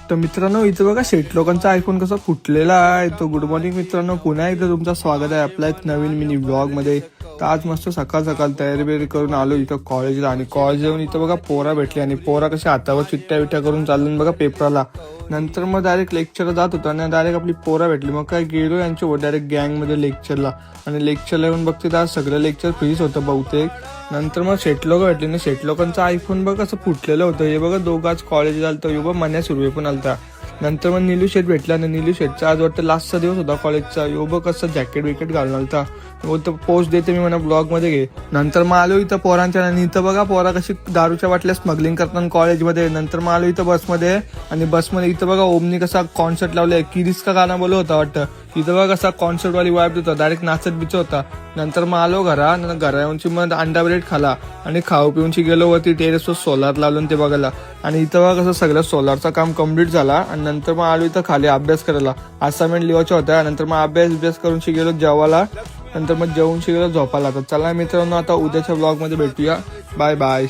तर मित्रांनो इथं बघा शेट लोकांचा आयफोन कसा फुटलेला आहे. तो गुड मॉर्निंग मित्रांनो, पुन्हा एकदा तुमचं स्वागत आहे आपल्या एक नवीन मिनी ब्लॉग मध्ये. तर आज मस्त सकाळ सकाळ तयारी बिरी करून आलो इथं कॉलेजला, आणि कॉलेज येऊन इथं बघा पोरा भेटली, आणि पोरा कशा हातावर चिट्ट्या विट्ट्या करून चालून बघा पेपरला. नंतर मग डायरेक्ट लेक्चरला जात होता आणि डायरेक्ट आपली पोरा भेटली. मग काय गेलो यांच्या डायरेक्ट गँगमध्ये लेक्चरला, आणि लेक्चरला येऊन बघते तर आज सगळं लेक्चर फ्रीच होतं बहुतेक. नंतर मग शेट लोक भेटले ना, शेट लोकांचं आयफोन बघ कसं फुटलेलं होतं. हे बघा दोघं आज कॉलेजला आलतं, हे बघा मन्या सुरू पण आलता. नंतर मग नीलू शेट भेटला, आणि नीलू शेटचा आज वाटतं लास्टचा दिवस होता कॉलेजचा. यो बघ कसं जॅकेट विकेट घालून आलता. तो पोस्ट देते मी म्हणा ब्लॉग मध्ये घे. नंतर मग आलो इथं पोरांच्या, आणि इथं बघा पोरा कशी दारूच्या बाटल्या स्मगलिंग करताना कॉलेजमध्ये. नंतर मग आलो इथं बसमध्ये, आणि बसमध्ये इथं बघा ओमनी कसा कॉन्सर्ट लावलाय, किरीस का गाणं बोलत होता वाटतं. इथं बघा कसा कॉन्सर्ट वाली वाईब होता, डायरेक्ट नाचत बिच होता. नंतर मग आलो घरा येऊनची मग अंडा ब्रेड खाला, आणि खाऊ पिऊनची गेलो वरती टेरेसवर सोलार लावलं ते बघायला. आणि इथं बघा कसं सगळं सोलारचं काम कम्प्लीट झाला. आणि नंतर मग आलो इथं खाली अभ्यास करायला, असाइनमेंट लिहायच्या होत्या. नंतर मग अभ्यास करून गेलो जेवायला. नंतर मग जेवून गेलो झोपायला. तर चला मित्रांनो, आता उद्याच्या ब्लॉग मध्ये भेटूया. Bye bye.